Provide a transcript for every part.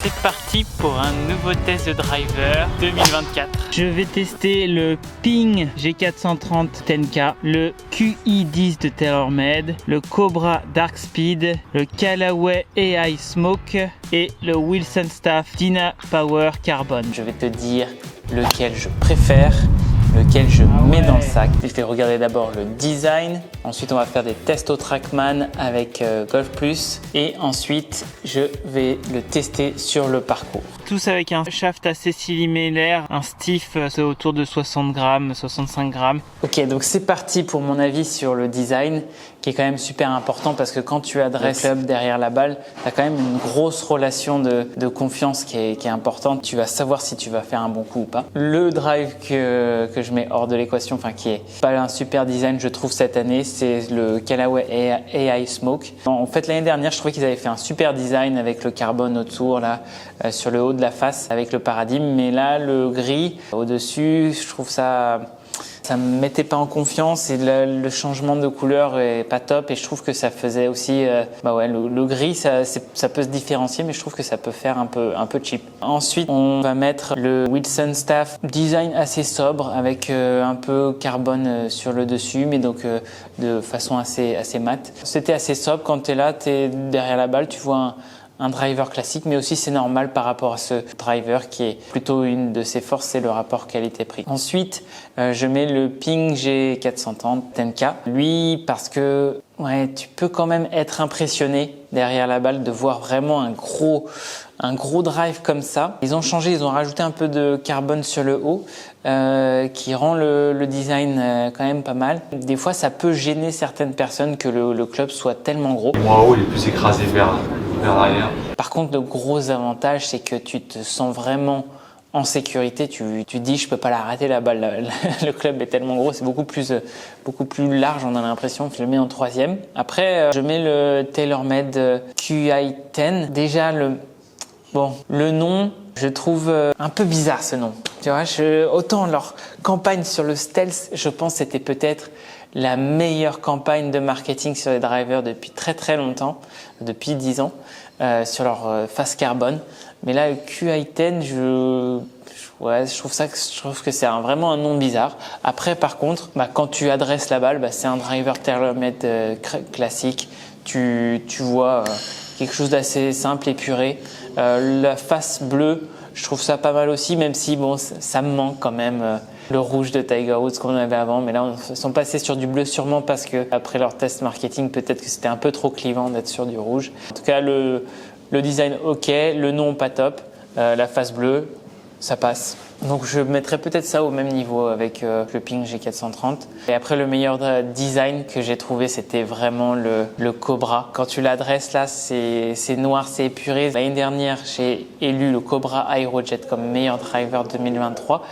C'est parti pour un nouveau test de driver 2024. Je vais tester le Ping G430 10K, le QI10 de TaylorMade, le Cobra Dark Speed, le Callaway AI Smoke et le Wilson Staff Dyna Power Carbon. Je vais te dire lequel je préfère, lequel je mets dans le sac. Je vais regarder d'abord le design, ensuite on va faire des tests au Trackman avec Golf Plus et ensuite je vais le tester sur le parcours. Tous avec un shaft assez similaire, un stiff c'est autour de 60 grammes, 65 grammes. Ok, donc c'est parti pour mon avis sur le design qui est quand même super important parce que quand tu adresses le club derrière la balle, tu as quand même une grosse relation de confiance qui est importante. Tu vas savoir si tu vas faire un bon coup ou pas. Le drive que je mets hors de l'équation, enfin qui est pas un super design je trouve cette année, c'est le Callaway AI Smoke. En fait l'année dernière je trouvais qu'ils avaient fait un super design avec le carbone autour là, sur le haut de la face avec le paradigme, mais là le gris au-dessus je trouve ça me mettait pas en confiance et le changement de couleur est pas top et je trouve que ça faisait aussi le gris ça peut se différencier mais je trouve que ça peut faire un peu cheap. Ensuite on va mettre le Wilson Staff, design assez sobre avec un peu carbone sur le dessus mais donc de façon assez mat. C'était assez sobre, quand tu es là, tu es derrière la balle, tu vois un driver classique, mais aussi c'est normal par rapport à ce driver qui est plutôt une de ses forces, c'est le rapport qualité-prix. Ensuite, je mets le Ping G430 10K. Lui, parce que tu peux quand même être impressionné derrière la balle de voir vraiment un gros drive comme ça. Ils ont changé, ils ont rajouté un peu de carbone sur le haut qui rend le design quand même pas mal. Des fois, ça peut gêner certaines personnes que le club soit tellement gros. Moi, haut, il est plus écrasé vers l'arrière. Par contre, le gros avantage, c'est que tu te sens vraiment en sécurité. Tu dis, je peux pas l'arrêter la balle. Le club est tellement gros, c'est beaucoup plus large. On a l'impression. Je le mets en troisième. Après, je mets le TaylorMade QI10. Déjà le nom, je trouve un peu bizarre ce nom. Tu vois, autant leur campagne sur le stealth, je pense que c'était peut-être la meilleure campagne de marketing sur les drivers depuis très très longtemps, depuis 10 ans, sur leur face carbone. Mais là, le QI10, je trouve que c'est vraiment un nom bizarre. Après, par contre, quand tu adresses la balle, c'est un driver TaylorMade classique. Tu vois quelque chose d'assez simple, épuré. La face bleue, je trouve ça pas mal aussi, même si ça me manque quand même. Le rouge de Tiger Woods qu'on avait avant, mais là ils sont passés sur du bleu sûrement parce que après leur test marketing peut-être que c'était un peu trop clivant d'être sur du rouge. En tout cas le design ok, le nom pas top, la face bleue ça passe. Donc je mettrais peut-être ça au même niveau avec le Ping G430. Et après le meilleur design que j'ai trouvé c'était vraiment le Cobra. Quand tu l'adresses là c'est noir, c'est épuré. L'année dernière j'ai élu le Cobra Aerojet comme meilleur driver 2023.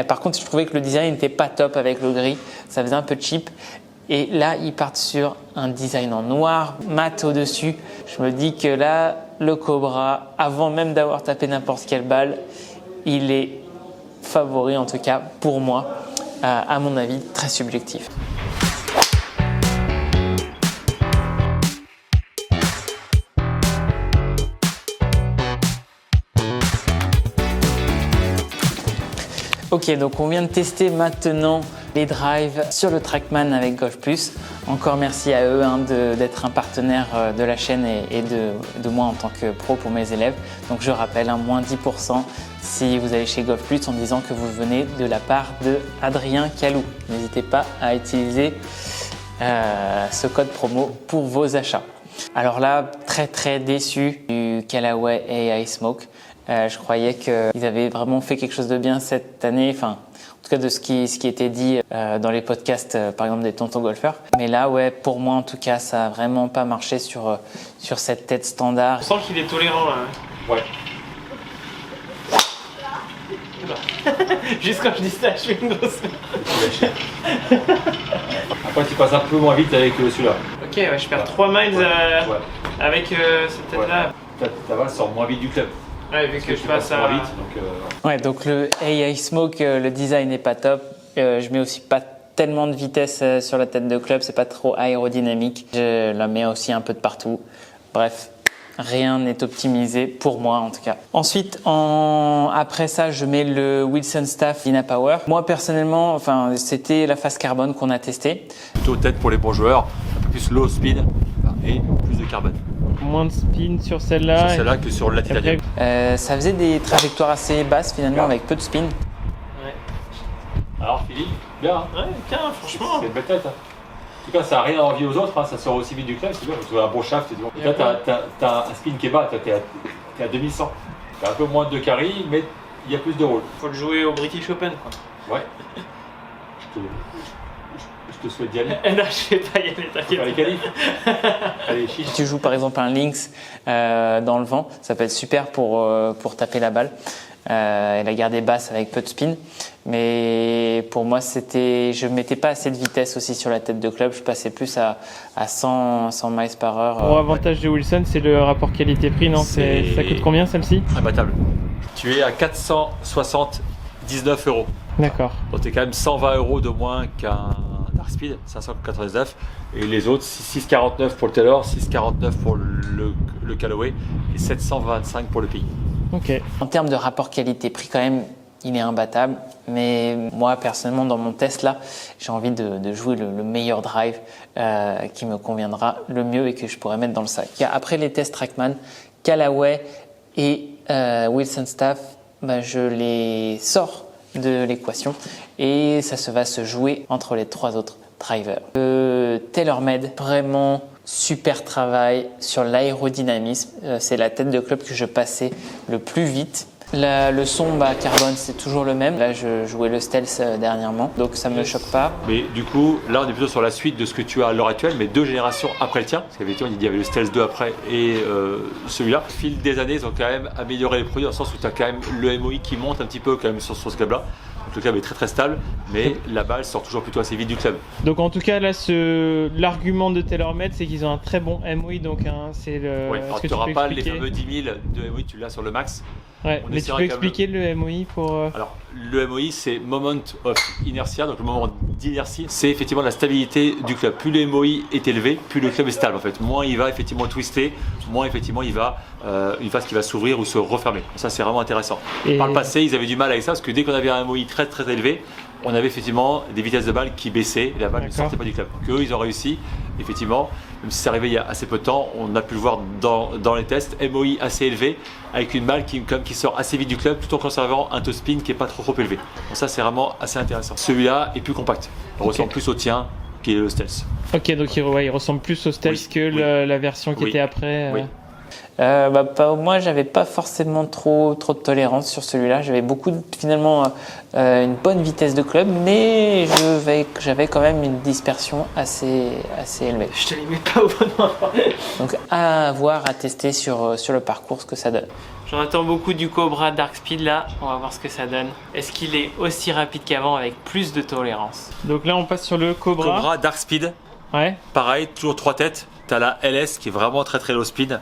Par contre je trouvais que le design n'était pas top avec le gris, ça faisait un peu cheap. Et là ils partent sur un design en noir, mat au-dessus. Je me dis que là le Cobra, avant même d'avoir tapé n'importe quelle balle, il est favori en tout cas pour moi, à mon avis très subjectif. Ok, donc on vient de tester maintenant les drives sur le Trackman avec Golf Plus. Encore merci à eux d'être un partenaire de la chaîne et de moi en tant que pro pour mes élèves. Donc je rappelle, moins 10% si vous allez chez Golf Plus en disant que vous venez de la part de Adrien Calou. N'hésitez pas à utiliser ce code promo pour vos achats. Alors là, très très déçu du Callaway AI Smoke. Je croyais qu'ils avaient vraiment fait quelque chose de bien cette année, enfin en tout cas de ce qui était dit dans les podcasts par exemple des tontons golfeurs. Mais là pour moi en tout cas ça a vraiment pas marché sur cette tête standard. On sent qu'il est tolérant là. Ouais. Juste quand je dis ça, je fais une grosse merde. Après tu passes un peu moins vite avec celui-là. Ok, je perds 3 miles avec cette tête là. Ta balle sort moins vite du club. Ouais, vu que je passe à... vite. Donc le AI Smoke, le design n'est pas top. Je mets aussi pas tellement de vitesse sur la tête de club, c'est pas trop aérodynamique. Je la mets aussi un peu de partout. Bref, Rien n'est optimisé pour moi en tout cas. Ensuite, après ça, je mets le Wilson Staff Dynapower. Moi personnellement, enfin, c'était la phase carbone qu'on a testé. Plutôt tête pour les bons joueurs, un peu plus low speed et plus de carbone. Moins de spin sur celle-là. Sur celle-là que sur la titanium. Ça faisait des trajectoires assez basses finalement avec peu de spin. Ouais. Alors Philippe, bien. Ouais, tiens, franchement. C'est une belle tête. En tout cas, ça n'a rien à envier aux autres, hein. Ça sort aussi vite du club, c'est bien, tu as un bon shaft. Et là, tu as un spin qui est bas, tu es à 2100. Tu as un peu moins de carry, mais il y a plus de rôle. Faut le jouer au British Open, quoi. Ouais. Je te souhaite d'y aller. Non, je vais pas y aller, t'inquiète. Les qualifs. Allez, chiche. Si tu joues par exemple un Lynx dans le vent, ça peut être super pour taper la balle. Et la garder basse avec peu de spin. Mais pour moi, je mettais pas assez de vitesse aussi sur la tête de club. Je passais plus à 100 miles par heure. Pour avantage de Wilson, c'est le rapport qualité-prix, non? Ça coûte combien celle-ci? Imbattable. Tu es à 479 €. D'accord. Donc tu es quand même 120 € de moins qu'un Dark Speed, 599. Et les autres, 649 pour le Taylor, 649 pour le Callaway et 725 pour le Ping. Ok. En termes de rapport qualité-prix, quand même, il est imbattable. Mais moi, personnellement, dans mon test là, j'ai envie de jouer le meilleur drive qui me conviendra le mieux et que je pourrais mettre dans le sac. Après les tests Trackman, Callaway et Wilson Staff, je les sors de l'équation et ça va se jouer entre les 3 autres drivers. Le TaylorMade, vraiment super travail sur l'aérodynamisme. C'est la tête de club que je passais le plus vite. Le son carbone, c'est toujours le même. Là, je jouais le Stealth dernièrement, donc ça me choque pas. Mais du coup, là, on est plutôt sur la suite de ce que tu as à l'heure actuelle, mais 2 générations après le tien. Parce qu'effectivement, il y avait le Stealth 2 après et celui-là. Au fil des années, ils ont quand même amélioré les produits dans le sens où tu as quand même le MOI qui monte un petit peu quand même sur ce club-là. Donc le club est très très stable, mais la balle sort toujours plutôt assez vite du club. Donc en tout cas, là, l'argument de TaylorMade, c'est qu'ils ont un très bon MOI. Donc c'est le. Oui, alors tu n'auras pas les fameux 10 000 de MOI, tu l'as sur le max. Ouais, mais tu peux expliquer le MOI pour. Alors, le MOI, c'est Moment of Inertia, donc le moment d'inertie, c'est effectivement la stabilité du club. Plus le MOI est élevé, plus le club est stable en fait. Moins il va effectivement twister, moins effectivement il va une phase qui va s'ouvrir ou se refermer. Ça, c'est vraiment intéressant. Par le passé, ils avaient du mal avec ça parce que dès qu'on avait un MOI très très élevé, on avait effectivement des vitesses de balle qui baissaient et la balle ne sortait pas du club. Donc eux, ils ont réussi, effectivement, même si c'est arrivé il y a assez peu de temps, on a pu le voir dans les tests, MOI assez élevé, avec une balle qui sort assez vite du club tout en conservant un top-spin qui n'est pas trop élevé. Donc ça, c'est vraiment assez intéressant. Celui-là est plus compact, il ressemble plus au tien qui est le Stealth. Ok, donc il ressemble plus au Stealth que la version qui était après. Oui. Moi, j'avais pas forcément trop de tolérance sur celui-là. J'avais finalement une bonne vitesse de club, mais j'avais quand même une dispersion assez élevée. Je te les mets pas au bon endroit. Donc à voir, à tester sur le parcours ce que ça donne. J'en attends beaucoup du Cobra Dark Speed là. On va voir ce que ça donne. Est-ce qu'il est aussi rapide qu'avant avec plus de tolérance? Donc là, on passe sur le Cobra Dark Speed. Ouais. Pareil, toujours 3 têtes. Tu as la LS qui est vraiment très très low speed.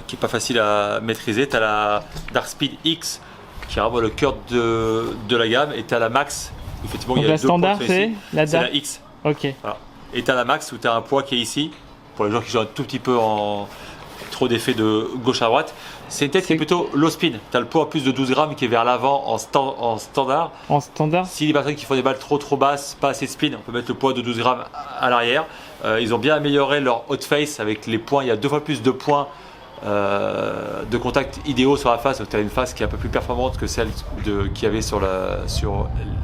Qui est pas facile à maîtriser. Tu as la Dark Speed X qui est vraiment le cœur de la gamme, et tu as la Max. Effectivement, donc il y a la deux standard, poids, c'est la X. Ok. Voilà. Et tu as la Max où tu as un poids qui est ici pour les gens qui jouent un tout petit peu en trop d'effet de gauche à droite. C'est une tête qui est plutôt low spin. Tu as le poids plus de 12 grammes qui est vers l'avant en standard. En standard. Si les personnes qui font des balles trop basses, pas assez de spin, on peut mettre le poids de 12 grammes à l'arrière. Ils ont bien amélioré leur hot face avec les points. Il y a 2 fois plus de points de contact idéaux sur la face. Donc tu as une face qui est un peu plus performante que celle qu'il y avait sur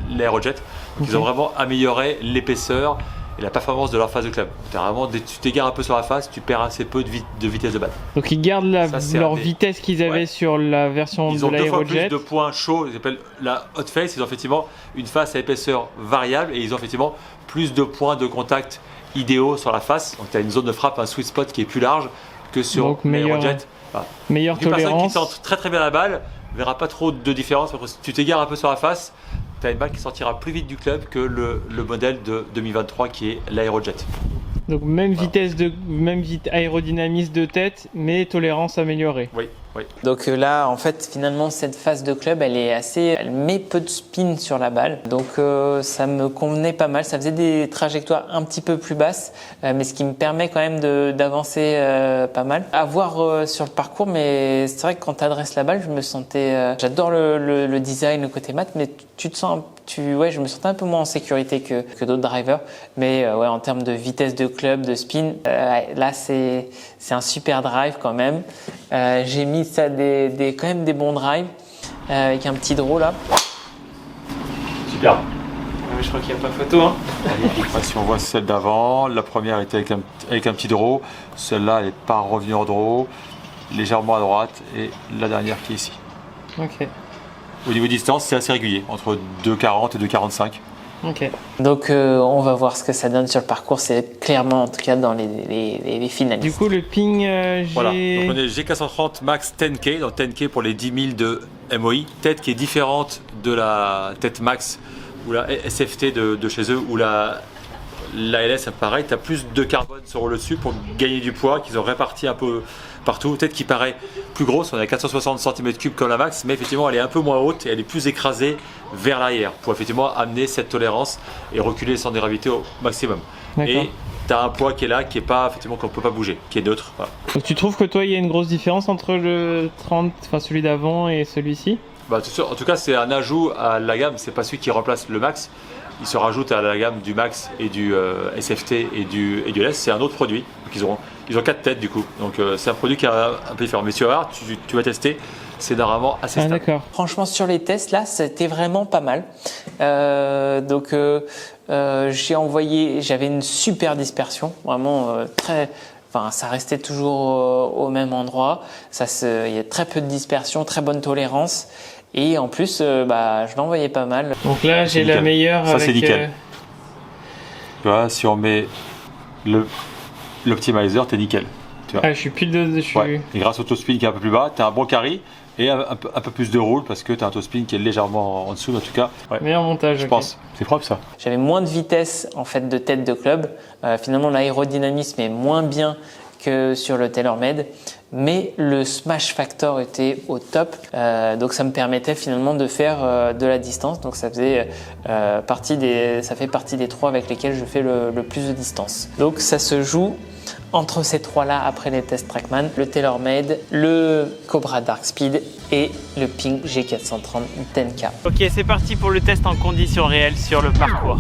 l'Aerojet. Donc ils ont vraiment amélioré l'épaisseur et la performance de leur phase de club. Tu t'égares un peu sur la face, tu perds assez peu de vitesse de balle. Donc ils gardent leur vitesse qu'ils avaient sur la version de l'Aerojet. Ils ont 2 fois plus de points chauds, ils appellent la hot face. Ils ont effectivement une face à épaisseur variable et ils ont effectivement plus de points de contact idéaux sur la face. Donc tu as une zone de frappe, un sweet spot qui est plus large que sur l'Aerojet. Meilleure tolérance. Une personne qui tente très très bien la balle verra pas trop de différence. Après, si tu t'égares un peu sur la face, tu as une balle qui sortira plus vite du club que le modèle de 2023 qui est l'Aerojet. Donc même vitesse aérodynamisme de tête, mais tolérance améliorée. Oui. Oui. Donc là, en fait, finalement, cette phase de club, elle met peu de spin sur la balle. Donc ça me convenait pas mal. Ça faisait des trajectoires un petit peu plus basses, mais ce qui me permet quand même d'avancer pas mal. À voir sur le parcours, mais c'est vrai que quand tu adresses la balle, je me sentais... j'adore le design, le côté mat, mais tu te sens... je me sentais un peu moins en sécurité que d'autres drivers. Mais en termes de vitesse de club, de spin, là, c'est un super drive quand même. J'ai mis ça quand même des bons drives avec un petit draw là. Super. Je crois qu'il n'y a pas photo. Hein. Si on voit celle d'avant, la première était avec un petit draw. Celle-là, elle n'est pas revenue en draw, légèrement à droite. Et la dernière qui est ici. Ok. Au niveau distance, c'est assez régulier, entre 2,40 et 2,45. Ok. Donc on va voir ce que ça donne sur le parcours. C'est clairement en tout cas dans les finalistes. Du coup le ping Voilà, donc on est G430 Max 10K, donc 10K pour les 10 000 de MOI. Tête qui est différente de la tête Max ou la SFT de chez eux, ou la LS, pareil, tu as plus de carbone sur le dessus pour gagner du poids qu'ils ont réparti un peu partout. Tête qui paraît plus grosse, on est à 460 cm3 comme la Max, mais effectivement elle est un peu moins haute et elle est plus écrasée vers l'arrière pour effectivement amener cette tolérance et reculer le centre de gravité au maximum. Et tu as un poids qui est là, qui est pas, effectivement, qu'on ne peut pas bouger, qui est neutre. Voilà. Donc tu trouves que toi il y a une grosse différence entre le 30, enfin celui d'avant et celui-ci? Bah, en tout cas, c'est un ajout à la gamme, c'est pas celui qui remplace le Max. Il se rajoute à la gamme du Max et du SFT et du LS. C'est un autre produit. Donc ils ont 4 têtes du coup. Donc c'est un produit qui est un peu différent. Mais tu vas voir, tu vas tester. C'est normalement assez stable. D'accord. Franchement, sur les tests là, c'était vraiment pas mal. J'avais une super dispersion, vraiment très. Enfin, ça restait toujours au même endroit. Il y a très peu de dispersion, très bonne tolérance. Et en plus, je l'envoyais pas mal. Donc là, j'ai la meilleure. Ça, c'est nickel. Tu vois, si on met l'optimizer, t'es nickel. Tu vois. Ah, je suis pile dessus. Ouais. Et grâce au toe spin qui est un peu plus bas, tu as un bon carry et un peu plus de roule parce que tu as un toe spin qui est légèrement en dessous. En tout cas, meilleur montage. Je pense. C'est propre ça. J'avais moins de vitesse en fait de tête de club. Finalement, l'aérodynamisme est moins bien que sur le TaylorMade, mais le smash factor était au top, donc ça me permettait finalement de faire de la distance. Donc ça fait partie des 3 avec lesquels je fais le plus de distance. Donc ça se joue entre ces 3-là après les tests Trackman, le TaylorMade, le Cobra Dark Speed et le Ping G430 10K. Ok, c'est parti pour le test en conditions réelles sur le parcours.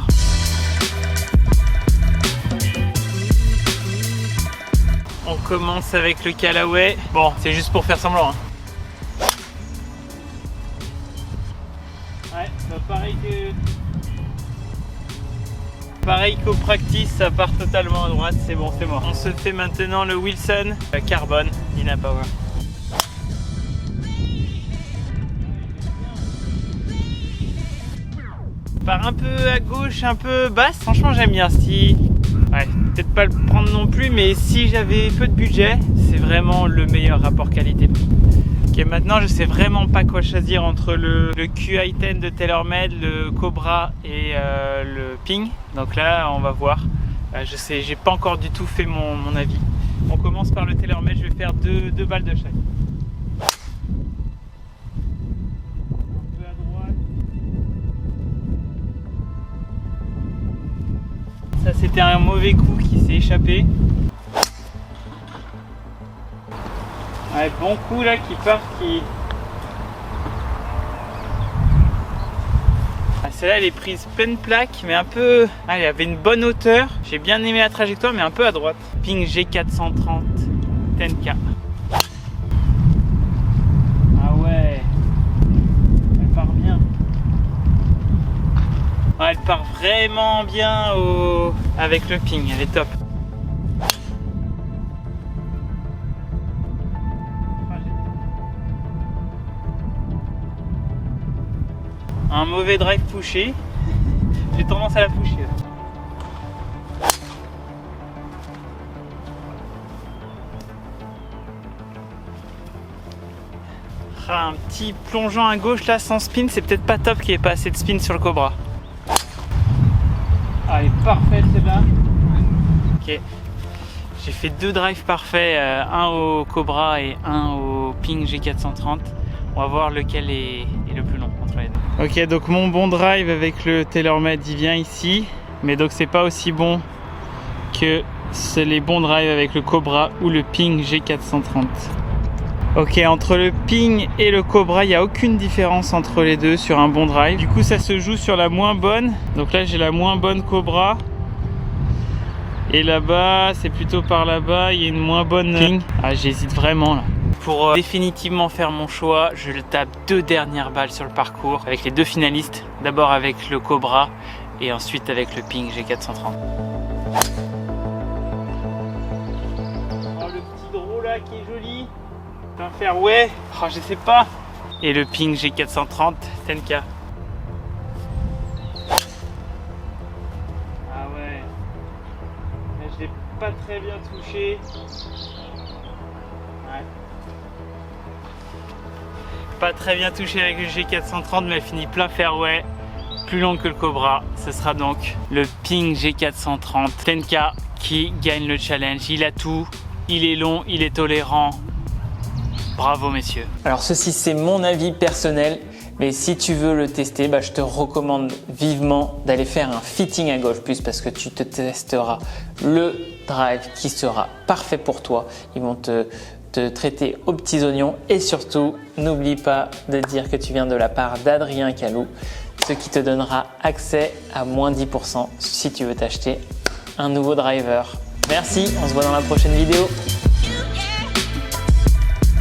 On commence avec le Callaway. Bon, c'est juste pour faire semblant. Hein. Ouais, pareil qu'au practice, ça part totalement à droite, c'est bon, c'est mort. On se fait maintenant le Wilson Carbon Dina Power. Part un peu à gauche, un peu basse. Franchement, j'aime bien. Ouais, peut-être pas le prendre non plus, mais si j'avais peu de budget, c'est vraiment le meilleur rapport qualité-prix. Ok, maintenant je sais vraiment pas quoi choisir entre le QI10 de TaylorMade, le Cobra et le Ping. Donc là, on va voir. Je sais, j'ai pas encore du tout fait mon avis. On commence par le TaylorMade, je vais faire deux balles de chaque. Ça, c'était un mauvais coup qui s'est échappé. Ouais, bon coup là qui part, celle-là elle est prise pleine plaque, mais un peu... elle avait une bonne hauteur. J'ai bien aimé la trajectoire, mais un peu à droite. Ping G430 10K. Ah ouais, elle part bien. Ouais, elle part vraiment bien avec le Ping, elle est top. Un mauvais drive pushé. J'ai tendance à la pusher. Un petit plongeant à gauche là sans spin, c'est peut-être pas top qu'il n'y ait pas assez de spin sur le Cobra. Ah, elle est parfaite celle-là. Ok. J'ai fait 2 drives parfaits, un au Cobra et un au Ping. Ping G430. On va voir lequel est le plus long entre les deux. Ok, donc mon bon drive avec le TaylorMade il vient ici, mais donc c'est pas aussi bon que les bons drives avec le Cobra ou le Ping G430. Ok, entre le Ping et le Cobra, il n'y a aucune différence entre les deux sur un bon drive. Du coup, ça se joue sur la moins bonne. Donc là, j'ai la moins bonne Cobra. Et là-bas, c'est plutôt par là-bas, il y a une moins bonne Ping. Ah, j'hésite vraiment là. Pour définitivement faire mon choix, je le tape 2 dernières balles sur le parcours avec les 2 finalistes. D'abord avec le Cobra et ensuite avec le Ping G430. Oh, le petit draw là qui est joli. Un fairway, oh, je sais pas. Et le Ping G430 10K. Ah ouais. Mais je l'ai pas très bien touché. Ouais. Pas très bien touché avec le G430, mais elle finit plein fairway. Plus long que le Cobra. Ce sera donc le Ping G430 10K qui gagne le challenge. Il a tout. Il est long, il est tolérant. Bravo messieurs. Alors ceci c'est mon avis personnel, mais si tu veux le tester, je te recommande vivement d'aller faire un fitting à Golf Plus parce que tu te testeras le drive qui sera parfait pour toi. Ils vont te traiter aux petits oignons et surtout n'oublie pas de dire que tu viens de la part d'Adrien Calou, ce qui te donnera accès à moins 10% si tu veux t'acheter un nouveau driver. Merci, on se voit dans la prochaine vidéo.